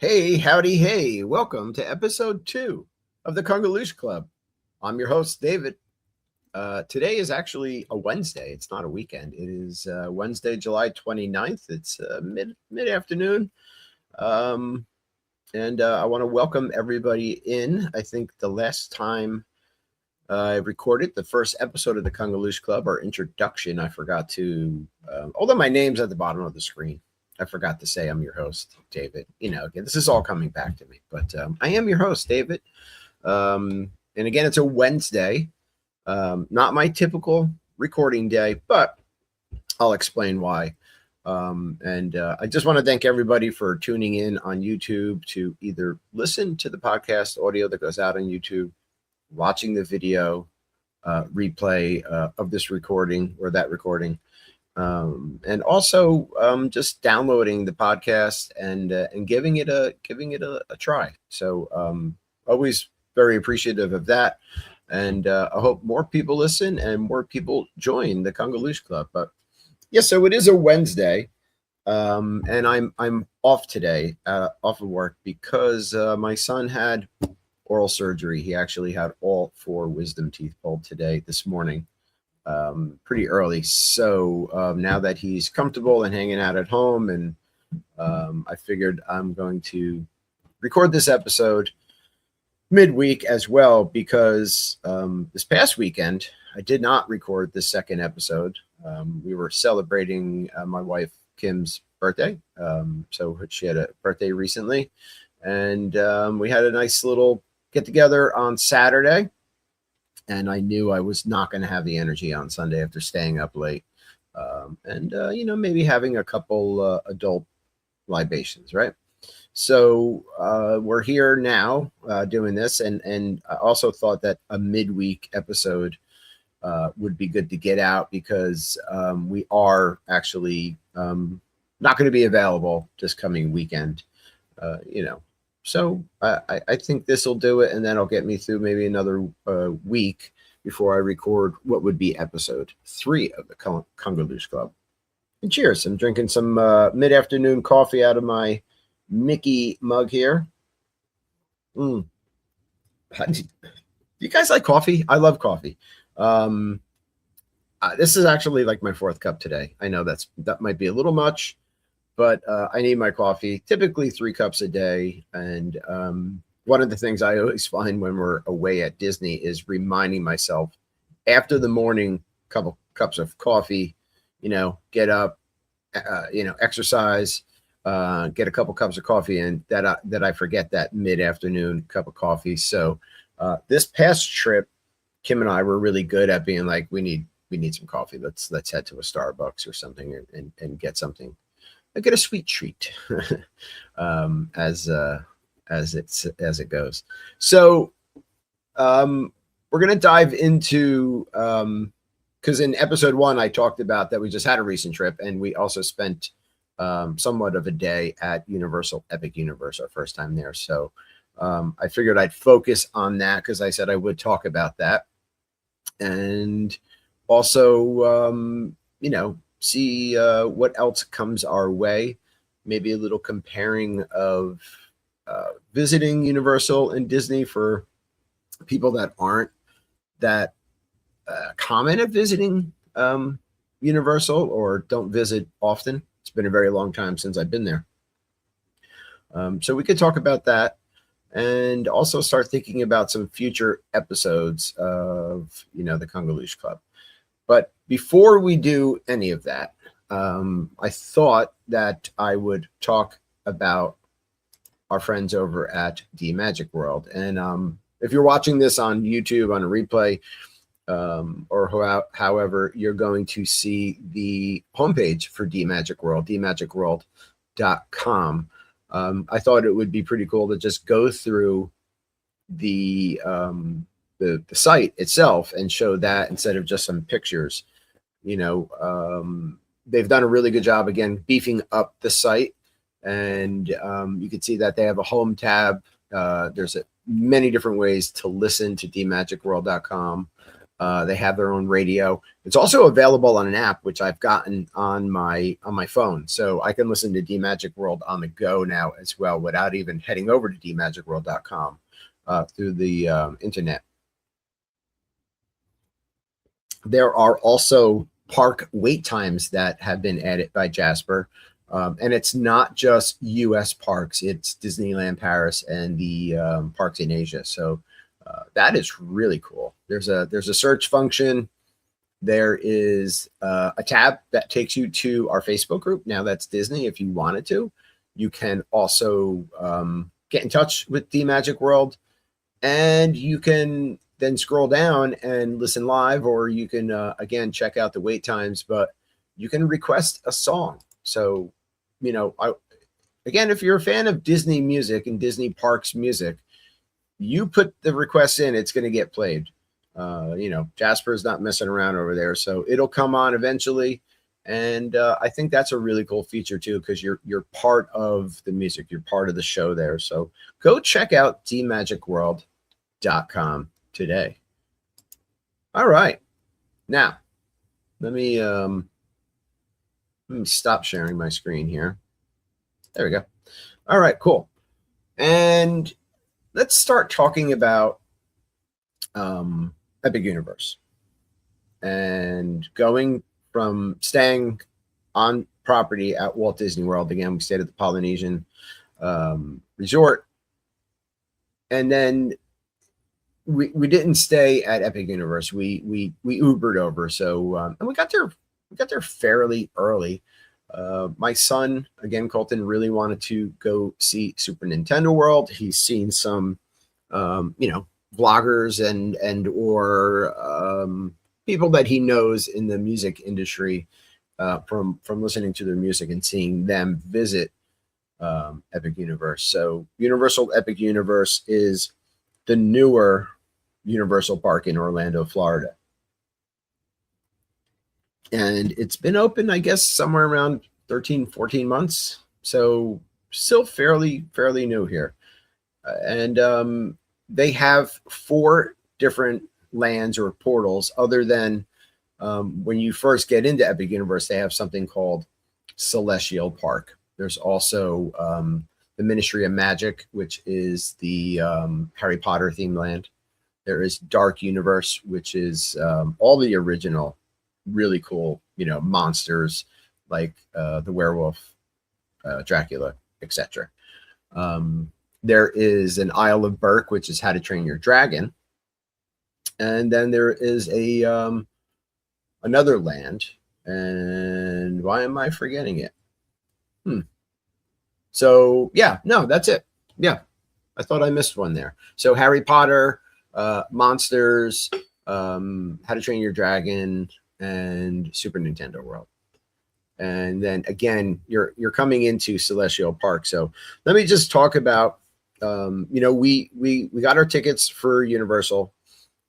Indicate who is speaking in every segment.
Speaker 1: Hey, howdy, hey. Welcome to episode 2 of the Kungaloosh Club. I'm your host, David. Today is actually a Wednesday. It's not a weekend. It is Wednesday, July 29th. It's mid-afternoon. And I want to welcome everybody in. I think the last time I recorded the first episode of the Kungaloosh Club, our introduction, I forgot to, although my name's at the bottom of the screen, I forgot to say I'm your host, David. Again, this is all coming back to me, but I am your host, David. And again, it's a Wednesday, not my typical recording day, but I'll explain why. And I just want to thank everybody for tuning in on YouTube to either listen to the podcast audio that goes out on YouTube, watching the video replay of this recording or that recording, and also just downloading the podcast and giving it a try. So always very appreciative of that, and I hope more people listen and more people join the Kungaloosh Club. But yeah, so it is a Wednesday, and I'm off today, off of work because my son had oral surgery. He actually had all 4 wisdom teeth pulled this morning, pretty early. So now that he's comfortable and hanging out at home, and I figured I'm going to record this episode midweek as well, because this past weekend I did not record the second episode. We were celebrating my wife Kim's birthday. So she had a birthday recently, and we had a nice little get together on Saturday, and I knew I was not going to have the energy on Sunday after staying up late, and maybe having a couple adult libations, right? So we're here now doing this, and I also thought that a midweek episode would be good to get out, because we are actually not going to be available this coming weekend, So I think this will do it, and then it'll get me through maybe another week before I record what would be episode 3 of the Kungaloosh Club. And cheers! I'm drinking some mid-afternoon coffee out of my Mickey mug here. Do you guys like coffee? I love coffee. This is actually like my 4th cup today. I know that might be a little much, but I need my coffee, typically 3 cups a day. And one of the things I always find when we're away at Disney is reminding myself, after the morning couple cups of coffee, get up, exercise, get a couple cups of coffee in, that I forget that mid-afternoon cup of coffee. So this past trip, Kim and I were really good at being like, we need some coffee. Let's head to a Starbucks or something and get something. I get a sweet treat as it goes. So we're going to dive into, because in episode 1, I talked about that we just had a recent trip, and we also spent somewhat of a day at Epic Universe, our first time there. So I figured I'd focus on that, because I said I would talk about that. And also, see what else comes our way. Maybe a little comparing of visiting Universal and Disney for people that aren't that common at visiting Universal or don't visit often. It's been a very long time since I've been there. So we could talk about that, and also start thinking about some future episodes of, the Kungaloosh Club. But before we do any of that, I thought that I would talk about our friends over at D Magic World. And if you're watching this on YouTube on a replay, or however, you're going to see the homepage for D Magic World, dmagicworld.com. I thought it would be pretty cool to just go through the site itself and show that instead of just some pictures. They've done a really good job, again, beefing up the site, and you can see that they have a home tab. There's many different ways to listen to dmagicworld.com. They have their own radio. It's also available on an app, which I've gotten on my phone, so I can listen to D Magic World on the go now as well, without even heading over to dmagicworld.com through the internet. There are also park wait times that have been added by Jasper. And it's not just U.S. parks; it's Disneyland Paris and the parks in Asia. So that is really cool. There's a search function. There is a tab that takes you to our Facebook group. Now that's Disney. If you wanted to, you can also get in touch with D Magic World, and you can then scroll down and listen live, or you can again check out the wait times. But you can request a song. So, again, if you're a fan of Disney music and Disney parks music, you put the request in, it's going to get played. Jasper's not messing around over there, so it'll come on eventually. And I think that's a really cool feature too, because you're part of the music, you're part of the show there. So go check out dmagicworld.com today. All right, now let me stop sharing my screen here. There we go. All right, cool. And let's start talking about Epic Universe and going from staying on property at Walt Disney World. Again, we stayed at the Polynesian Resort, and then we didn't stay at Epic Universe. We Ubered over. So and we got there fairly early. My son, again, Colton, really wanted to go see Super Nintendo World. He's seen some vloggers and or people that he knows in the music industry from listening to their music and seeing them visit Epic Universe. So Universal Epic Universe is the newer Universal Park in Orlando, Florida. And it's been open, I guess, somewhere around 13, 14 months. So still fairly new here. And they have 4 different lands or portals other than when you first get into Epic Universe, they have something called Celestial Park. There's also the Ministry of Magic, which is the Harry Potter themed land. There is Dark Universe, which is all the original really cool, monsters like the werewolf, Dracula, etc. There is an Isle of Berk, which is How to Train Your Dragon. And then there is a another land. And why am I forgetting it? So, yeah, no, that's it. Yeah, I thought I missed one there. So Harry Potter, monsters, How to Train Your Dragon, and Super Nintendo World. And then again, you're coming into Celestial Park. So let me just talk about, we got our tickets for Universal,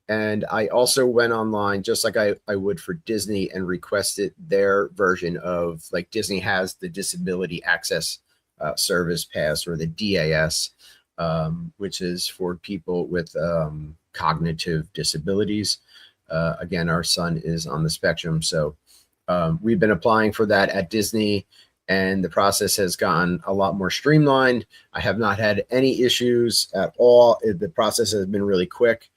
Speaker 1: and I also went online just like I would for Disney and requested their version of, like, Disney has the Disability Access Service Pass, or the DAS, which is for people with cognitive disabilities. Again, our son is on the spectrum, so we've been applying for that at Disney, and the process has gotten a lot more streamlined. I have not had any issues at all. The process has been really quick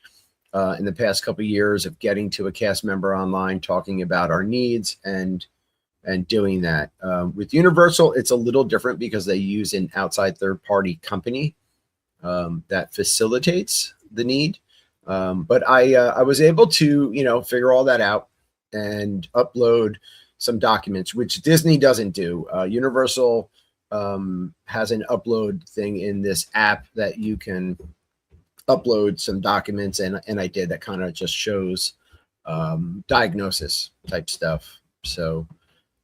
Speaker 1: in the past couple of years of getting to a cast member online, talking about our needs and doing that. With Universal, it's a little different because they use an outside third-party company that facilitates the need. But I was able to, figure all that out and upload some documents, which Disney doesn't do. Universal has an upload thing in this app that you can upload some documents, and I did. That kind of just shows diagnosis type stuff. So,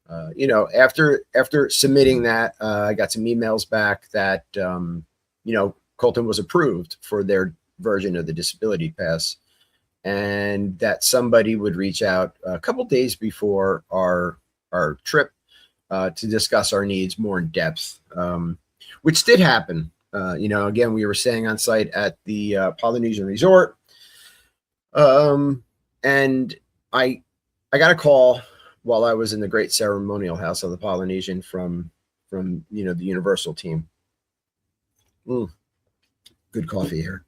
Speaker 1: after submitting that, I got some emails back that, Colton was approved for their version of the Disability Pass, and that somebody would reach out a couple days before our trip to discuss our needs more in depth, which did happen. Again, we were staying on site at the Polynesian Resort. And I I got a call while I was in the Great Ceremonial House of the Polynesian from the Universal team. Mm, good coffee here.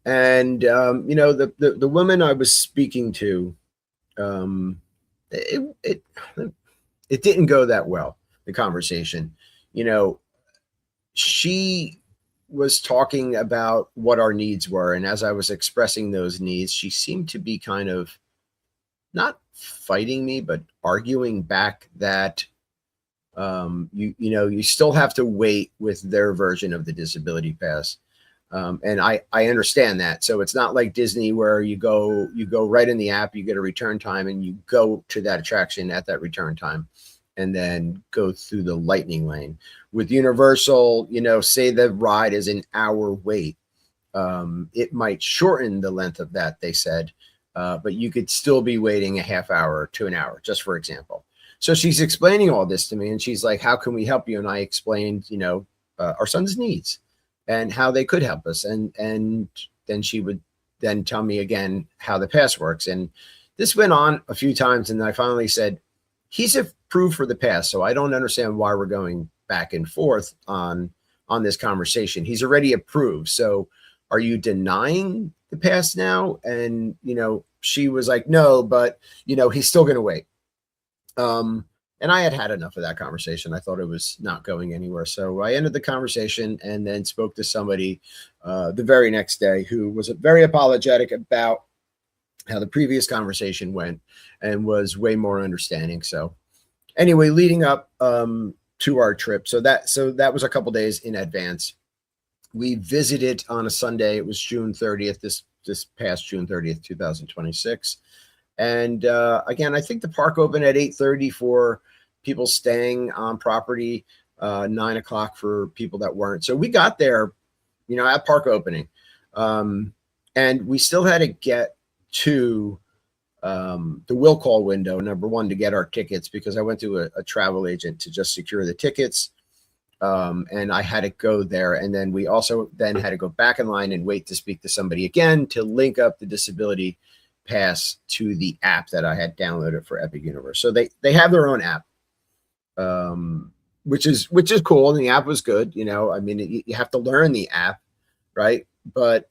Speaker 1: And the woman I was speaking to, um, it it it didn't go that well. The conversation, you know, she was talking about what our needs were, and as I was expressing those needs, she seemed to be kind of not fighting me, but arguing back that you still have to wait with their version of the disability pass. And I understand that. So it's not like Disney where you go right in the app, you get a return time, and you go to that attraction at that return time, and then go through the lightning lane. With Universal, say the ride is an hour wait, it might shorten the length of that, they said, but you could still be waiting a half hour to an hour, just for example. So she's explaining all this to me, and she's like, "How can we help you?" And I explained, our son's needs and how they could help us, and then she would then tell me again how the pass works. And this went on a few times, and I finally said, "He's approved for the pass, so I don't understand why we're going back and forth on this conversation. He's already approved, so are you denying the pass now?" And she was like, "No, but he's still going to wait." And I had had enough of that conversation. I thought it was not going anywhere. So I ended the conversation and then spoke to somebody the very next day who was very apologetic about how the previous conversation went and was way more understanding. So anyway, leading up to our trip, so that was a couple days in advance. We visited on a Sunday. It was June 30th, this past June 30th, 2026. And again, I think the park opened at 8:30 for people staying on property, 9 o'clock for people that weren't. So we got there, at park opening. And we still had to get to the will call window, number one, to get our tickets, because I went to a travel agent to just secure the tickets. And I had to go there. And then we also then had to go back in line and wait to speak to somebody again to link up the disability pass to the app that I had downloaded for Epic Universe. So they have their own app, which is cool. And the app was good. I mean, you have to learn the app, right? But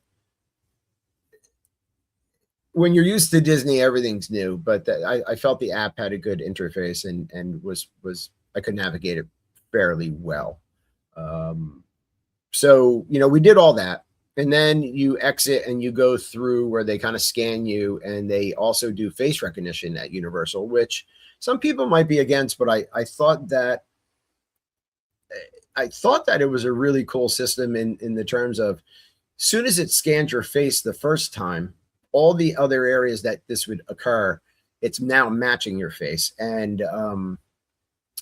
Speaker 1: when you're used to Disney, everything's new. But I felt the app had a good interface and was I could navigate it fairly well. So we did all that. And then you exit and you go through where they kind of scan you, and they also do face recognition at Universal, which some people might be against, but I thought that it was a really cool system in the terms of, soon as it scans your face the first time, all the other areas that this would occur, it's now matching your face. And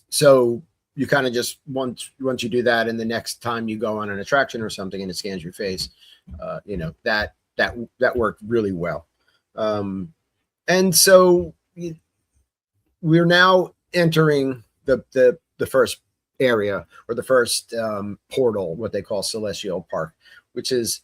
Speaker 1: so you kind of just once you do that, and the next time you go on an attraction or something and it scans your face, that worked really well. And so we're now entering the first area, or the first portal, what they call Celestial Park, which is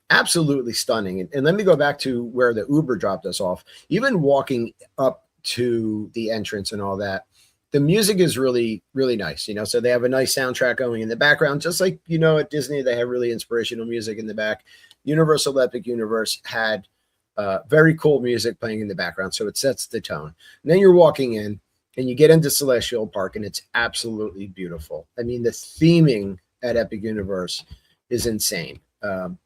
Speaker 1: absolutely stunning. And let me go back to where the Uber dropped us off. Even walking up to the entrance and all that, the music is really, really nice. So they have a nice soundtrack going in the background, just like, at Disney, they have really inspirational music in the back. Universal Epic Universe had very cool music playing in the background. So it sets the tone. And then you're walking in and you get into Celestial Park, and it's absolutely beautiful. I mean, the theming at Epic Universe is insane.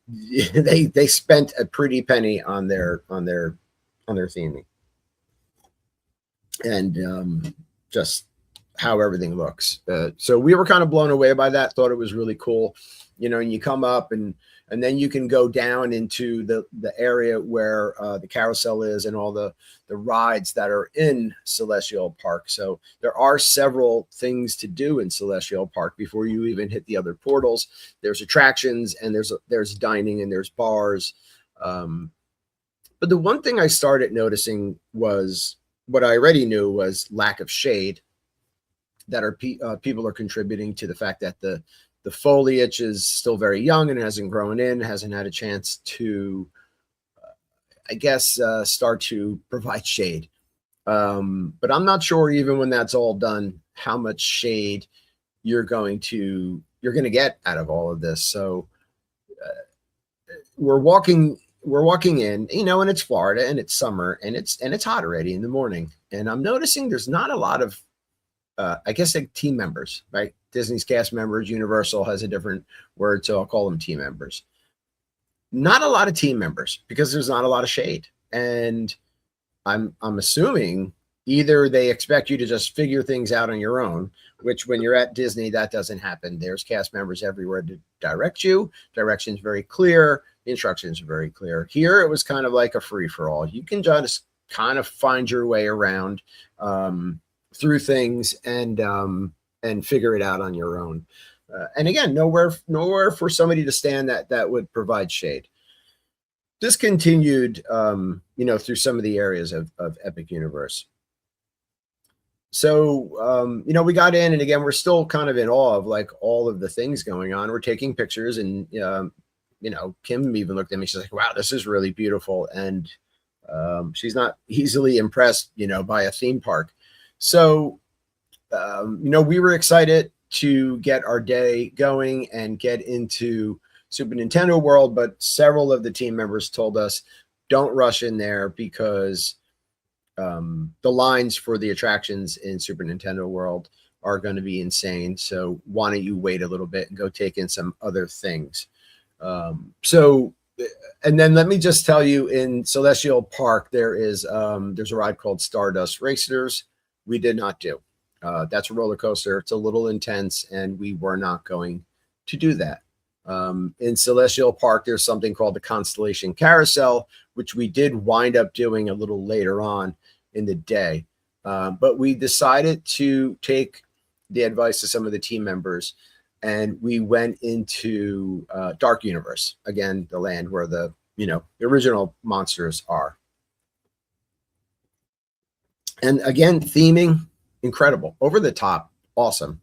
Speaker 1: They spent a pretty penny on their theming. And just how everything looks. So we were kind of blown away by that, thought it was really cool, and you come up and then you can go down into the area where the carousel is and all the rides that are in Celestial Park. So there are several things to do in Celestial Park before you even hit the other portals. There's attractions, and there's dining, and there's bars. But the one thing I started noticing was what I already knew, was lack of shade, that are people are contributing to the fact that the foliage is still very young and hasn't grown in, hasn't had a chance to I guess, start to provide shade. But I'm not sure, even when that's all done, how much shade you're going to get out of all of this. So we're walking in, and it's Florida and it's summer and it's hot already in the morning. And I'm noticing there's not a lot of I guess, like team members, right? Disney's cast members. Universal has a different word, so I'll call them team members. Not a lot of team members because there's not a lot of shade. And I'm assuming either they expect you to just figure things out on your own, which when you're at Disney, that doesn't happen. There's cast members everywhere to direct you. Direction's very clear. The instructions are very clear. Here, it was kind of like a free for all. You can just kind of find your way around through things and figure it out on your own. And again, nowhere for somebody to stand that would provide shade. This continued, through some of the areas of Epic Universe. So, we got in, and again, we're still kind of in awe of like all of the things going on. We're taking pictures, and Kim even looked at me. She's like, "Wow, this is really beautiful," and she's not easily impressed, by a theme park. So, we were excited to get our day going and get into Super Nintendo World, but several of the team members told us, don't rush in there because the lines for the attractions in Super Nintendo World are going to be insane. So why don't you wait a little bit and go take in some other things? And then let me just tell you, in Celestial Park, there's a ride called Stardust Racers. We did not do. That's a roller coaster. It's a little intense, and we were not going to do that. In Celestial Park, there's something called the Constellation Carousel, which we did wind up doing a little later on in the day. But we decided to take the advice of some of the team members, and we went into Dark Universe, again, the land where the original monsters are. And again, theming, incredible, over the top, awesome.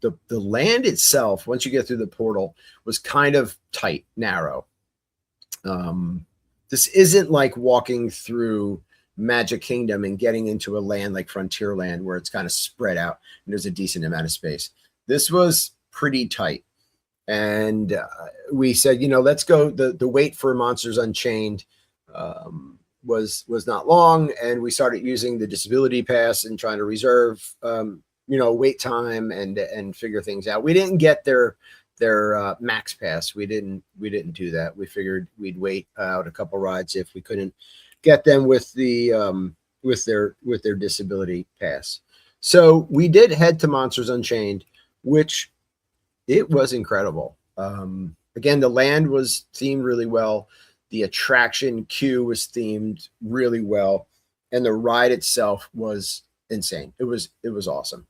Speaker 1: The land itself, once you get through the portal, was kind of tight, narrow. This isn't like walking through Magic Kingdom and getting into a land like Frontierland where it's kind of spread out and there's a decent amount of space. This was pretty tight. And we said, let's go. The wait for Monsters Unchained was not long, and we started using the disability pass and trying to reserve wait time and figure things out. We didn't get their max pass. We didn't do that. We figured we'd wait out a couple rides if we couldn't get them with the with their disability pass. So we did head to Monsters Unchained, which it was incredible. Again, the land was themed really well. The attraction queue was themed really well, and the ride itself was insane. It was awesome.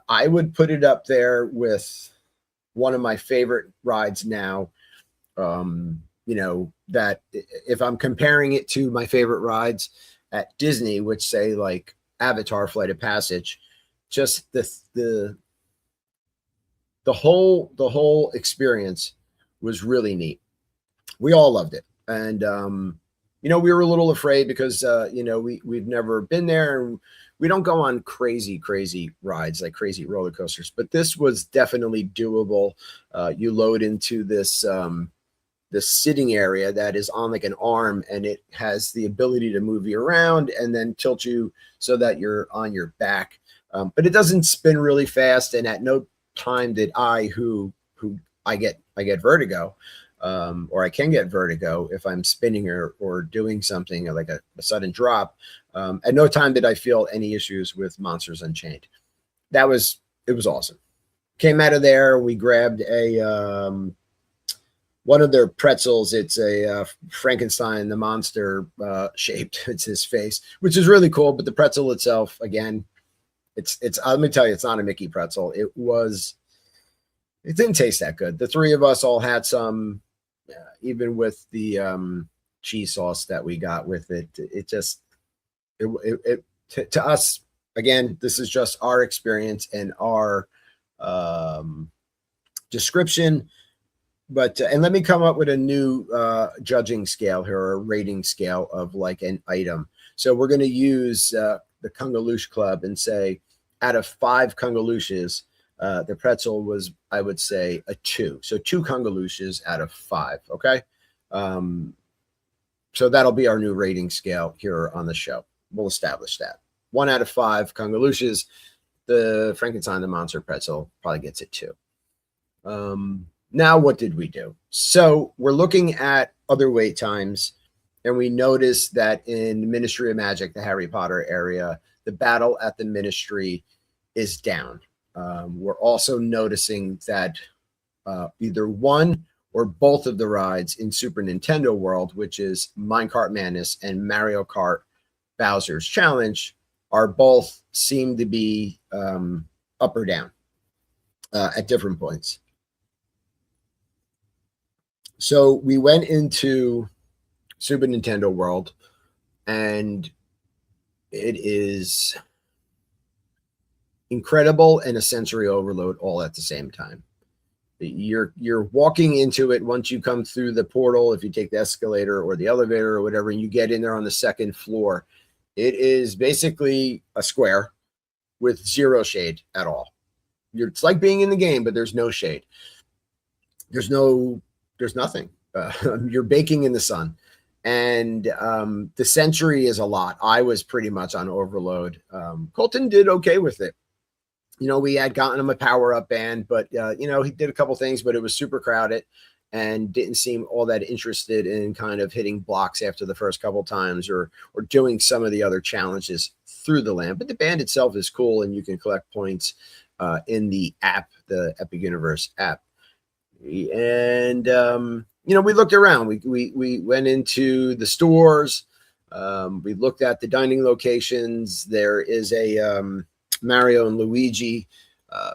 Speaker 1: I would put it up there with one of my favorite rides now. That if I'm comparing it to my favorite rides at Disney, which say like Avatar Flight of Passage, just the whole experience was really neat. We all loved it. And, we were a little afraid because, we've never been there, and we don't go on crazy rides, like crazy roller coasters, but this was definitely doable. You load into this sitting area that is on like an arm, and it has the ability to move you around and then tilt you so that you're on your back. But it doesn't spin really fast. And at no time did I get vertigo. Or I can get vertigo if I'm spinning or doing something like a sudden drop. At no time did I feel any issues with Monsters Unchained. It was awesome. Came out of there, we grabbed one of their pretzels. It's a Frankenstein, the monster shaped. It's his face, which is really cool. But the pretzel itself, again, it's. Let me tell you, it's not a Mickey pretzel. It didn't taste that good. The three of us all had some. Even with the cheese sauce that we got with it, to us, again, this is just our experience and our description. But and let me come up with a new judging scale here, or a rating scale of like an item. So we're going to use the Kungaloosh Club and say out of 5 Kungalooshes, the pretzel was, I would say, a 2. So 2 Kungalooshes out of 5. Okay. So that'll be our new rating scale here on the show. We'll establish that. 1 out of 5 Kungalooshes. The Frankenstein the Monster pretzel probably gets it 2. Now, what did we do? So we're looking at other wait times, and we noticed that in Ministry of Magic, the Harry Potter area, the battle at the Ministry is down. We're also noticing that either one or both of the rides in Super Nintendo World, which is Minecart Madness and Mario Kart Bowser's Challenge, are both seem to be up or down at different points. So we went into Super Nintendo World, and it is incredible and a sensory overload all at the same time. You're walking into it once you come through the portal. If you take the escalator or the elevator or whatever, and you get in there on the second floor, it is basically a square with 0 shade at all. It's like being in the game, but there's no shade. There's nothing. You're baking in the sun. And the sensory is a lot. I was pretty much on overload. Colton did okay with it. You know, we had gotten him a power-up band, but, you know, he did a couple things, but it was super crowded and didn't seem all that interested in kind of hitting blocks after the first couple times, or doing some of the other challenges through the land. But the band itself is cool, and you can collect points in the app, the Epic Universe app. And, you know, we looked around. We went into the stores. We looked at the dining locations. There is a Mario and Luigi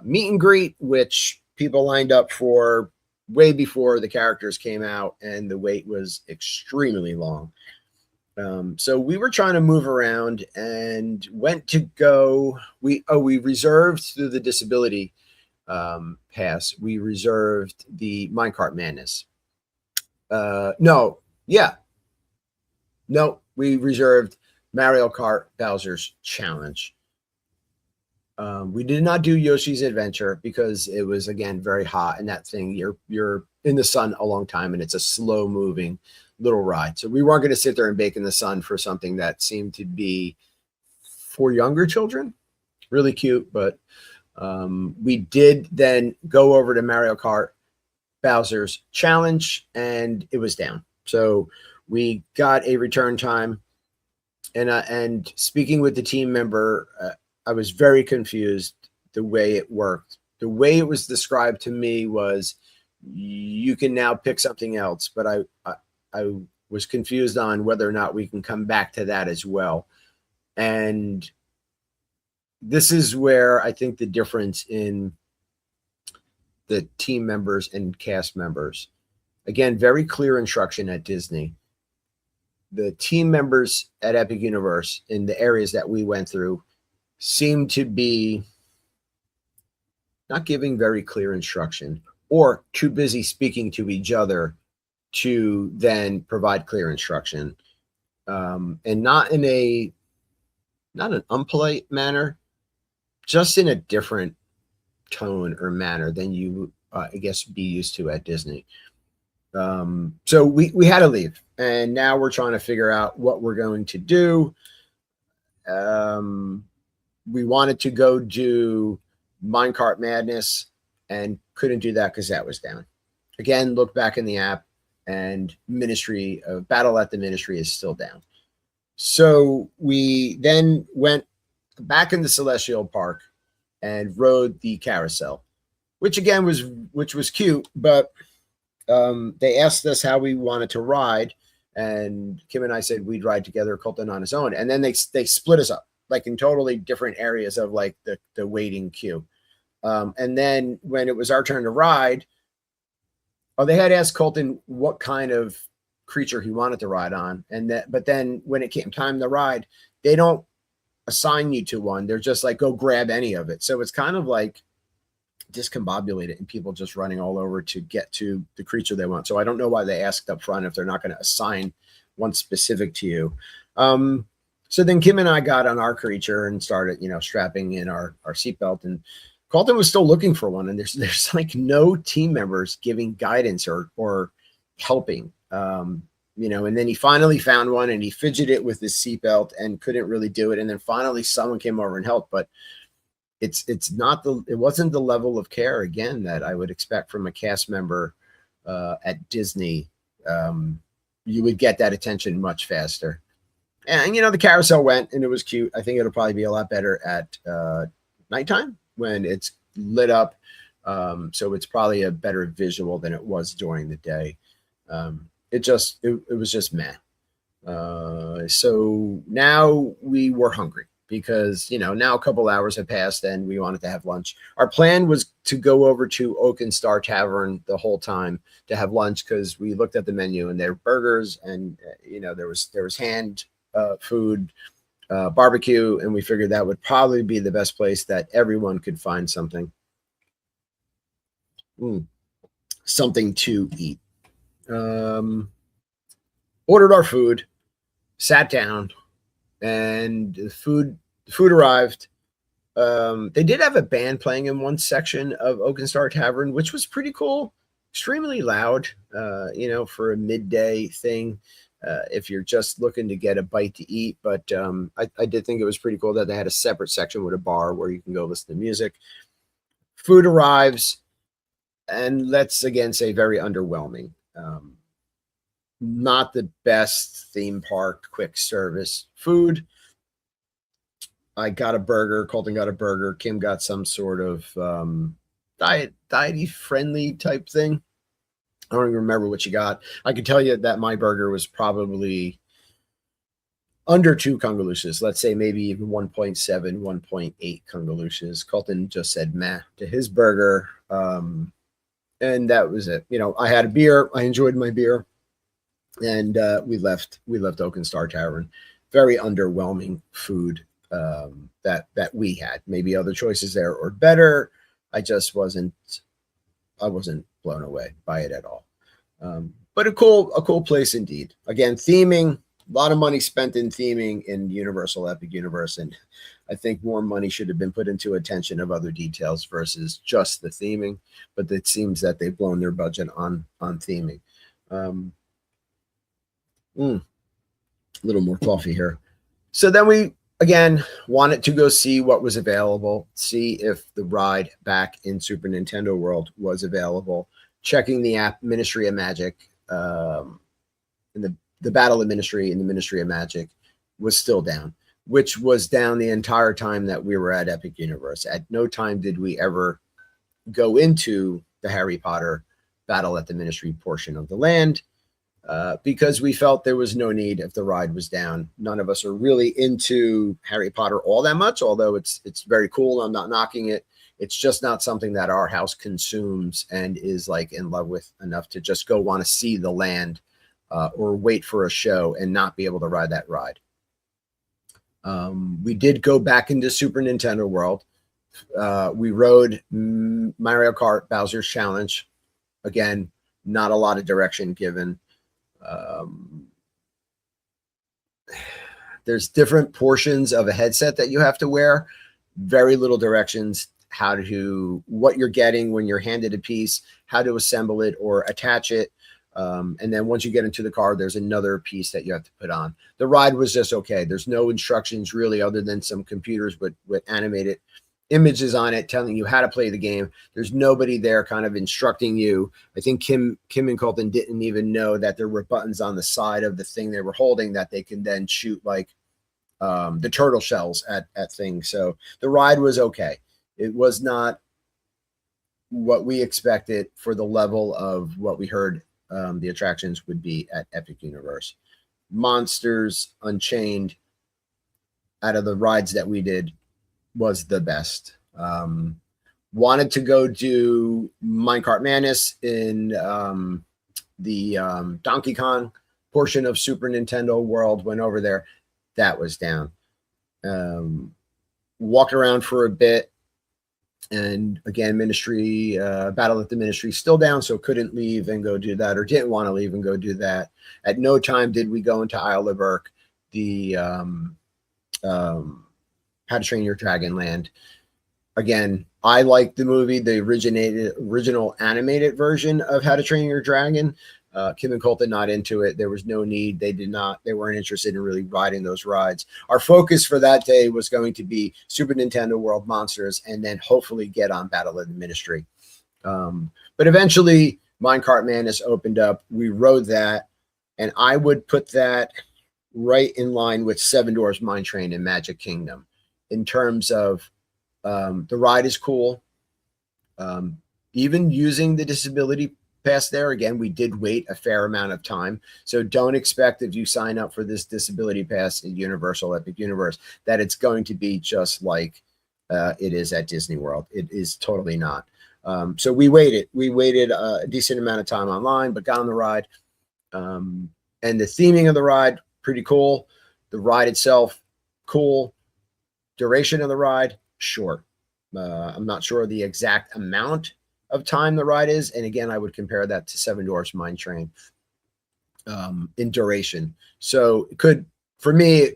Speaker 1: meet and greet, which people lined up for way before the characters came out, and the wait was extremely long. So we were trying to move around and went to go. We reserved through the disability pass. We reserved the Minecart Madness. We reserved Mario Kart Bowser's Challenge. We did not do Yoshi's Adventure because it was, again, very hot, and that thing, you're in the sun a long time, and it's a slow moving little ride. So we weren't going to sit there and bake in the sun for something that seemed to be for younger children. Really cute, but we did then go over to Mario Kart Bowser's Challenge, and it was down. So we got a return time, and speaking with the team member, I was very confused the way it worked. The way it was described to me was you can now pick something else, but I was confused on whether or not we can come back to that as well. And this is where I think the difference in the team members and cast members. Again, very clear instruction at Disney. The team members at Epic Universe in the areas that we went through seemed to be not giving very clear instruction, or too busy speaking to each other to then provide clear instruction, and not in an unpolite manner, just in a different tone or manner than you, I guess, be used to at Disney. So we had to leave, and now we're trying to figure out what we're going to do. We wanted to go do Minecart Madness and couldn't do that because that was down. Again, look back in the app, and Ministry Battle at the Ministry is still down. So we then went back into Celestial Park and rode the carousel, which again was cute, but they asked us how we wanted to ride, and Kim and I said we'd ride together, Colton on his own, and then they split us up, like in totally different areas of like the waiting queue. And then when it was our turn to ride, they had asked Colton what kind of creature he wanted to ride on, but then when it came time to ride, they don't assign you to one. They're just like, go grab any of it. So it's kind of like discombobulated and people just running all over to get to the creature they want. So I don't know why they asked up front if they're not going to assign one specific to you. So then Kim and I got on our creature and started, strapping in our seatbelt, and Colton was still looking for one. And there's like no team members giving guidance or helping, and then he finally found one and he fidgeted with his seatbelt and couldn't really do it. And then finally someone came over and helped, but it wasn't the level of care again that I would expect from a cast member at Disney. You would get that attention much faster. And the carousel went and it was cute. I think it'll probably be a lot better at nighttime when it's lit up. So it's probably a better visual than it was during the day. It was just meh. So now we were hungry because, now a couple hours had passed and we wanted to have lunch. Our plan was to go over to Oak and Star Tavern the whole time to have lunch because we looked at the menu and there were burgers and, there was hand food, barbecue, and we figured that would probably be the best place that everyone could find something to eat. Ordered our food, sat down, and the food arrived. They did have a band playing in one section of Oak and Star Tavern, which was pretty cool, extremely loud, for a midday thing. If you're just looking to get a bite to eat. But I did think it was pretty cool that they had a separate section with a bar where you can go listen to music. Food arrives, and let's again say very underwhelming. Not the best theme park quick service food. I got a burger. Colton got a burger. Kim got some sort of diety friendly type thing. I don't even remember what you got. I can tell you that my burger was probably under 2 Kungalooshes. Let's say maybe even 1.7, 1.8 Kungalooshes. Colton just said meh to his burger. And that was it. I had a beer. I enjoyed my beer. And we left Oak and Star Tavern. Very underwhelming food that we had. Maybe other choices there or better. I wasn't blown away by it at all. But a cool place indeed. Again, theming, a lot of money spent in theming in Universal Epic Universe. And I think more money should have been put into attention of other details versus just the theming. But it seems that they've blown their budget on theming. A little more coffee here. So then we, again, wanted to go see what was available, see if the ride back in Super Nintendo World was available. Checking the app Ministry of Magic, and the Battle of Ministry and the Ministry of Magic was still down, which was down the entire time that we were at Epic Universe. At no time did we ever go into the Harry Potter Battle at the Ministry portion of the land because we felt there was no need if the ride was down. None of us are really into Harry Potter all that much, although it's very cool. I'm not knocking it. It's just not something that our house consumes and is like in love with enough to just go want to see the land or wait for a show and not be able to ride that ride. We did go back into Super Nintendo World. We rode Mario Kart Bowser's Challenge. Again, not a lot of direction given. There's different portions of a headset that you have to wear. Very little directions. What you're getting when you're handed a piece, how to assemble it or attach it. And then once you get into the car, there's another piece that you have to put on. The ride was just okay. There's no instructions really other than some computers with animated images on it telling you how to play the game. There's nobody there kind of instructing you. I think Kim and Colton didn't even know that there were buttons on the side of the thing they were holding that they can then shoot like the turtle shells at things. So the ride was okay. It was not what we expected for the level of what we heard the attractions would be at Epic Universe. Monsters Unchained, out of the rides that we did, was the best. Wanted to go do Minecart Madness in the Donkey Kong portion of Super Nintendo World. Went over there. That was down. Walked around for a bit. And again, Ministry, Battle at the Ministry still down, so couldn't leave and go do that, or didn't want to leave and go do that. At no time did we go into Isle of Berk, the How to Train Your Dragon land. Again, I like the movie, the original animated version of How to Train Your Dragon. Kim and Colton not into it. There was no need. They weren't interested in really riding those rides. Our focus for that day was going to be Super Nintendo World Monsters, and then hopefully get on Battle of the Ministry. But eventually Minecart Madness opened up. We rode that, and I would put that right in line with Seven Dwarfs Mine Train and Magic Kingdom in terms of the ride is cool. Even using the disability pass there, again, we did wait a fair amount of time. So don't expect, if you sign up for this disability pass in Universal Epic Universe, that it's going to be just like it is at Disney World. It is totally not. So we waited. We waited a decent amount of time online, but got on the ride. And the theming of the ride, pretty cool. The ride itself, cool. Duration of the ride, short. I'm not sure the exact amount of time the ride is. And again, I would compare that to Seven Dwarfs Mine Train in duration. So it could, for me,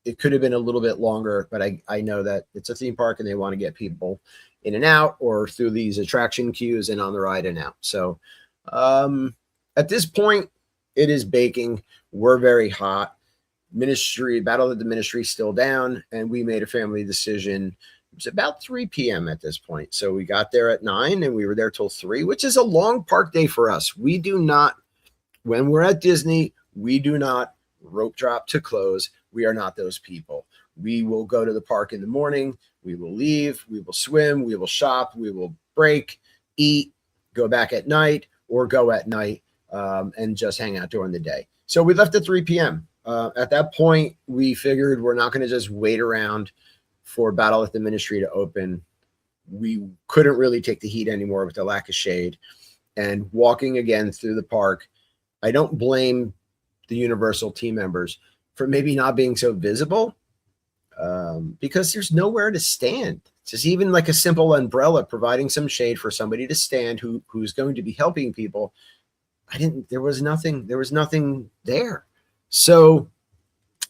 Speaker 1: it could have been a little bit longer, but I know that it's a theme park and they want to get people in and out, or through these attraction queues and on the ride and out. So at this point, it is baking. We're very hot. Battle of the Ministry still down, and we made a family decision. It was about 3 p.m. at this point. So we got there at 9 and we were there till 3, which is a long park day for us. We do not, when we're at Disney, we do not rope drop to close. We are not those people. We will go to the park in the morning. We will leave. We will swim. We will shop. We will break, eat, go back at night, or go at night and just hang out during the day. So we left at 3 p.m. At that point, we figured we're not going to just wait around for Battle at the Ministry to open. We couldn't really take the heat anymore with the lack of shade. And walking again through the park, I don't blame the Universal team members for maybe not being so visible because there's nowhere to stand. Just even like a simple umbrella providing some shade for somebody to stand who's going to be helping people. There was nothing there. So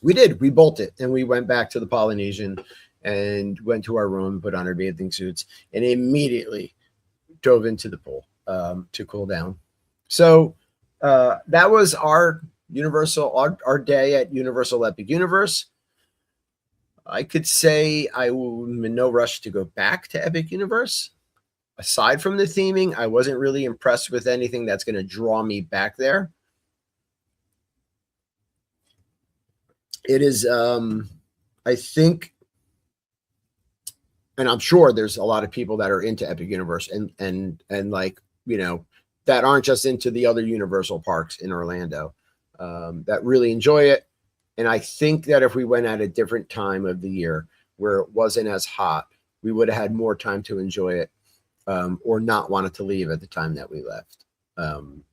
Speaker 1: we bolted and we went back to the Polynesian and went to our room, put on our bathing suits, and immediately dove into the pool to cool down. So that was our day at Universal Epic Universe. I could say I'm in no rush to go back to Epic Universe. Aside from the theming, I wasn't really impressed with anything that's going to draw me back there. It is, I think, and I'm sure there's a lot of people that are into Epic Universe and like, you know, that aren't just into the other Universal parks in Orlando, that really enjoy it. And I think that if we went at a different time of the year where it wasn't as hot, we would have had more time to enjoy it, or not wanted to leave at the time that we left.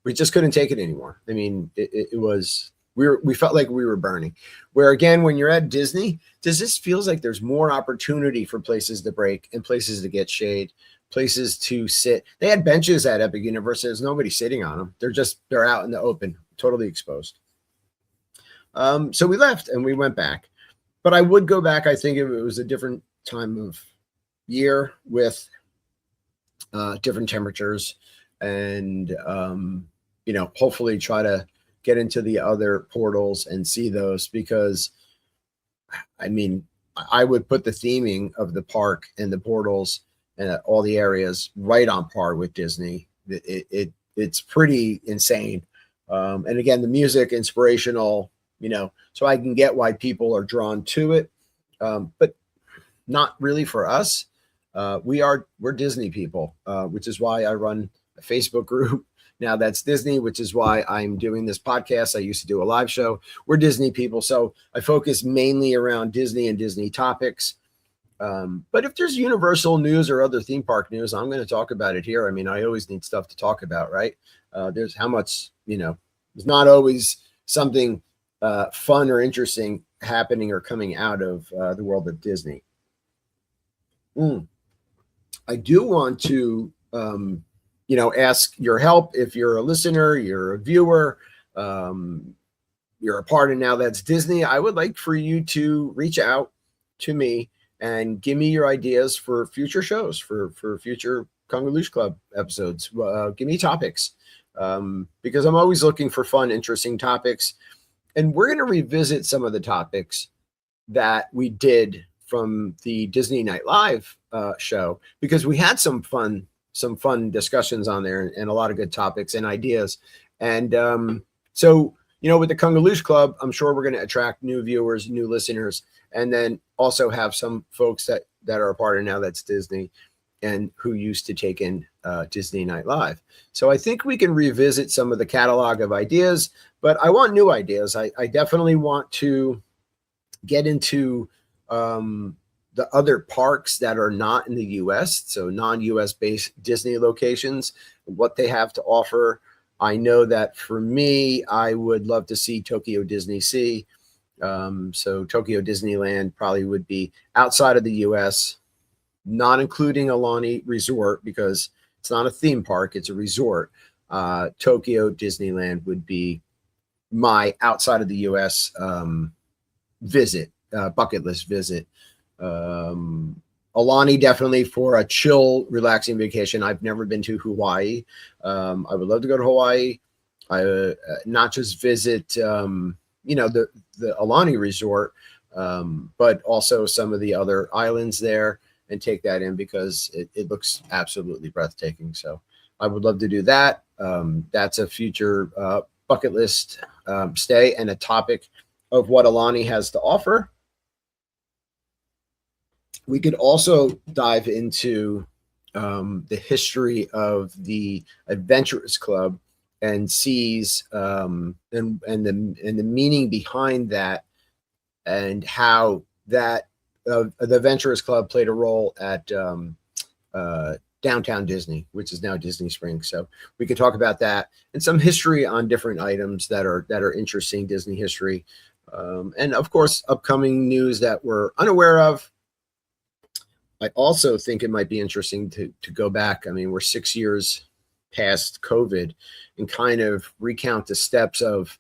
Speaker 1: We just couldn't take it anymore. I mean, it was, we felt like we were burning. Where again, when you're at Disney, this feels like there's more opportunity for places to break and places to get shade, places to sit. They had benches at Epic Universe. There's nobody sitting on them. They're out in the open, totally exposed. So we left and we went back. But I would go back, I think, if it was a different time of year with different temperatures and, you know, hopefully try to get into the other portals and see those, because I mean, I would put the theming of the park and the portals and all the areas right on par with Disney. It's pretty insane. And again, the music, inspirational, you know, so I can get why people are drawn to it. But not really for us. We're Disney people, which is why I run a Facebook group. Now that's Disney, which is why I'm doing this podcast. I used to do a live show. We're Disney people. So I focus mainly around Disney and Disney topics. But if there's Universal news or other theme park news, I'm going to talk about it here. I mean, I always need stuff to talk about, right? There's how much, you know, there's not always something fun or interesting happening or coming out of the world of Disney. I do want to, ask your help. If you're a listener, you're a viewer, you're a part of Now That's Disney, I would like for you to reach out to me and give me your ideas for future shows, for future Kungaloosh Club episodes. Give me topics, because I'm always looking for fun, interesting topics. And we're going to revisit some of the topics that we did from the Disney Night Live show, because we had some fun discussions on there, and a lot of good topics and ideas. And so, with the Kungaloosh Club, I'm sure we're going to attract new viewers, new listeners, and then also have some folks that are a part of Now That's Disney and who used to take in Disney Night Live. So I think we can revisit some of the catalog of ideas, but I want new ideas. I definitely want to get into the other parks that are not in the U.S., so non-U.S. based Disney locations, what they have to offer. I know that for me, I would love to see Tokyo Disney Sea. So Tokyo Disneyland probably would be outside of the U.S., not including Aulani Resort, because it's not a theme park, it's a resort. Tokyo Disneyland would be my outside of the U.S. Visit, bucket list visit. Aulani definitely for a chill, relaxing vacation. I've never been to Hawaii. I would love to go to Hawaii. Not just visit, the Aulani Resort, but also some of the other islands there and take that in, because it looks absolutely breathtaking. So I would love to do that. That's a future bucket list stay and a topic of what Aulani has to offer. We could also dive into the history of the Adventurers Club and seize and the meaning behind that, and how that the Adventurers Club played a role at Downtown Disney, which is now Disney Springs. So we could talk about that and some history on different items that are interesting Disney history, and of course upcoming news that we're unaware of. I also think it might be interesting to go back. I mean, we're 6 years past COVID, and kind of recount the steps of,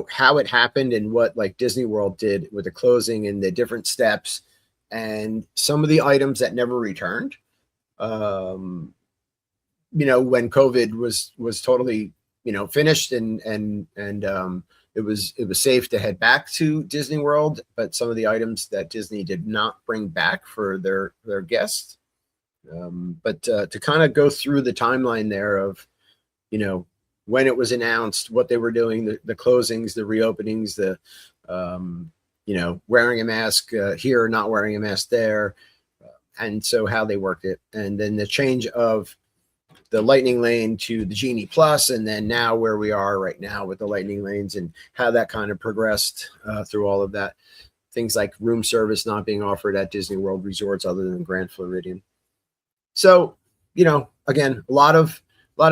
Speaker 1: how it happened and what like Disney World did with the closing and the different steps and some of the items that never returned. When COVID was totally, finished and it was safe to head back to Disney World, but some of the items that Disney did not bring back for their guests. But to kind of go through the timeline there of, when it was announced, what they were doing, the closings, the reopenings, the wearing a mask here, not wearing a mask there, and so how they worked it, and then the change of the Lightning Lane to the Genie Plus, and then now where we are right now with the Lightning Lanes and how that kind of progressed through all of that. Things like room service not being offered at Disney World resorts other than Grand Floridian. So, again, a lot of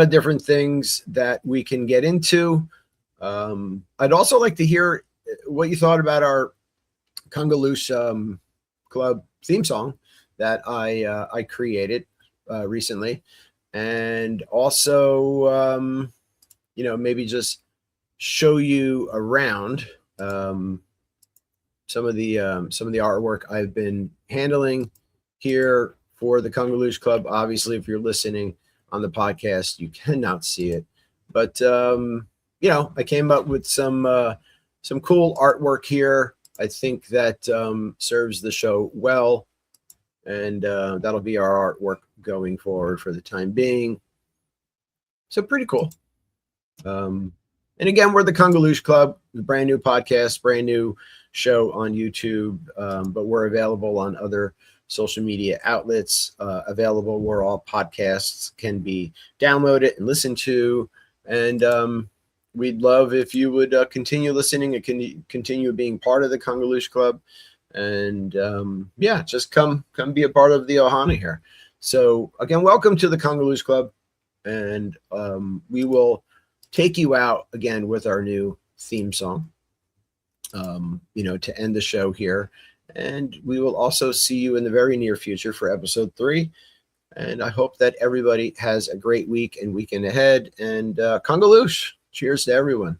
Speaker 1: different things that we can get into. I'd also like to hear what you thought about our Kungaloosh Club theme song that I created recently. And also, maybe just show you around some of the artwork I've been handling here for the Kungaloosh Club. Obviously, if you're listening on the podcast, you cannot see it, but I came up with some cool artwork here. I think that serves the show well, and that'll be our artwork going forward for the time being. So pretty cool. And again, we're the Kungaloosh Club, the brand new podcast, brand new show on YouTube, but we're available on other social media outlets, available where all podcasts can be downloaded and listened to. And we'd love if you would continue listening and continue being part of the Kungaloosh Club. And just come be a part of the Ohana here. So again, welcome to the Kungaloosh Club, and we will take you out again with our new theme song, to end the show here. And we will also see you in the very near future for episode 3. And I hope that everybody has a great week and weekend ahead. And Kungaloosh, cheers to everyone.